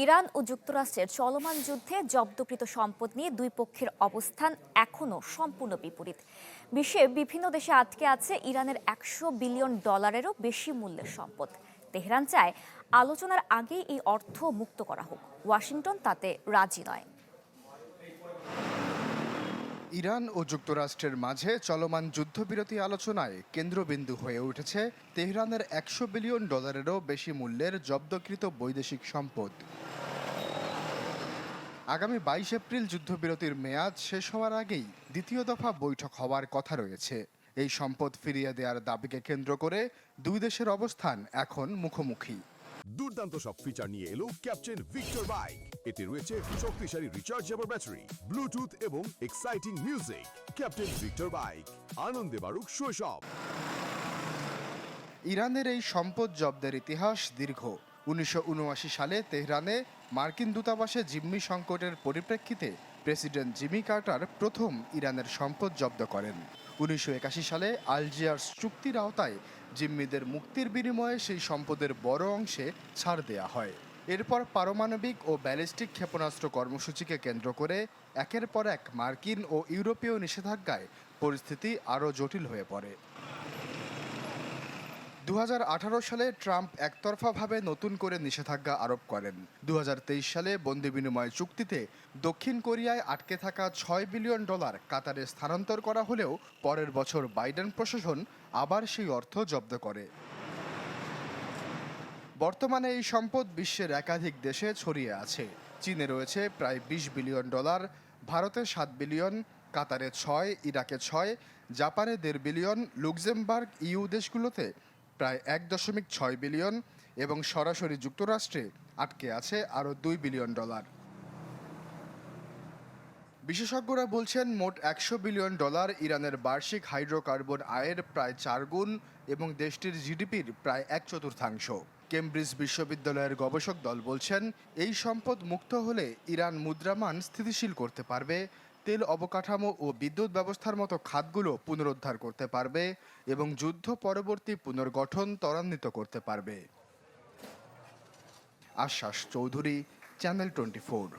Iran ও যুক্তরাষ্ট্রের চলমান যুদ্ধে জব্দকৃত সম্পদ নিয়ে দুই পক্ষের অবস্থান এখনও সম্পূর্ণ বিপরীত। বিশ্বের বিভিন্ন দেশে আটকে আছে ইরানের $100 বিলিয়নেরও বেশি মূল্যের সম্পদ। তেহরান চায় আলোচনার আগেই এই অর্থ মুক্ত করা হোক। ওয়াশিংটন তাতে রাজি নয়। ইরান ও যুক্তরাষ্ট্রের মাঝে চলমান যুদ্ধবিরতি আলোচনায় কেন্দ্রবিন্দু হয়ে উঠেছে তেহরানের $100 বিলিয়নেরও বেশি মূল্যের জব্দকৃত বৈদেশিক সম্পদ। আগামী 22 এপ্রিল যুদ্ধবিরতির মেয়াদ শেষ হওয়ার আগেই দ্বিতীয় দফা বৈঠক হওয়ার কথা রয়েছে। এই সম্পদ ফিরিয়ে দেওয়ার দাবিকে কেন্দ্র করে দুই দেশের অবস্থান এখন মুখোমুখি। দুর্দান্ত সব ফিচার নিয়ে এলো ক্যাপ্টেন ভিক্টর বাইক। এতে রয়েছে শক্তিশালী রিচার্জেবল ব্যাটারি, ব্লুটুথ এবং exciting music. Captain Victor bike, আনন্দে বাড়ুক শৈশব। ইরানের এই সম্পদ জব্দের ইতিহাস দীর্ঘ। 1979 সালে তেহরানে মার্কিন দূতাবাসে জিম্মি সংকটের পরিপ্রেক্ষিতে প্রেসিডেন্ট জিমি কার্টার প্রথম ইরানের সম্পদ জব্দ করেন। 1981 সালে আলজিয়ার্স চুক্তির আওতায় জিম্মিদের মুক্তির বিনিময়ে সেই সম্পদের বড় অংশে ছাড় দেয়া হয়। এরপর পারমাণবিক ও ব্যালিস্টিক ক্ষেপণাস্ত্র কর্মসূচিকে কেন্দ্র করে একের পর এক মার্কিন ও ইউরোপীয় নিষেধাজ্ঞায় পরিস্থিতি আরও জটিল হয়ে পড়ে। 2018 সালে ট্রাম্প একতরফাভাবে নতুন করে নিষেধাজ্ঞা আরোপ করেন। 2023 সালে বন্দি বিনিময় চুক্তিতে দক্ষিণ কোরিয়ায় আটকে থাকা $6 বিলিয়ন কাতারে স্থানান্তর করা হলেও পরের বছর বাইডেন প্রশাসন আবার সেই অর্থ জব্দ করে। বর্তমানে এই সম্পদ বিশ্বের একাধিক দেশে ছড়িয়ে আছে। চীনে রয়েছে প্রায় $20 বিলিয়ন, ভারতে 7 বিলিয়ন, কাতারে 6, ইরাকে 6, জাপানে 1.5 বিলিয়ন, লুক্সেমবার্গ, ইউ দেশগুলোতে প্রায় 1.6 বিলিয়ন এবং সরাসরি যুক্তরাষ্ট্রে আটকে আছে আরও $2 বিলিয়ন। বিশেষজ্ঞরা বলছেন মোট $100 বিলিয়ন ইরানের বার্ষিক হাইড্রোকার্বন আয়ের প্রায় 4 গুণ এবং দেশটির জিডিপির প্রায় 1/4। কেমব্রিজ বিশ্ববিদ্যালয়ের গবেষক দল বলছেন এই সম্পদ মুক্ত হলে ইরান মুদ্রামান স্থিতিশীল করতে পারবে, তেল অবকাঠামো ও বিদ্যুৎ ব্যবস্থার মতো খাতগুলো পুনরুদ্ধার করতে পারবে এবং যুদ্ধ পরবর্তী পুনর্গঠন ত্বরান্বিত করতে পারবে। আশ্বাস চৌধুরী, চ্যানেল 24।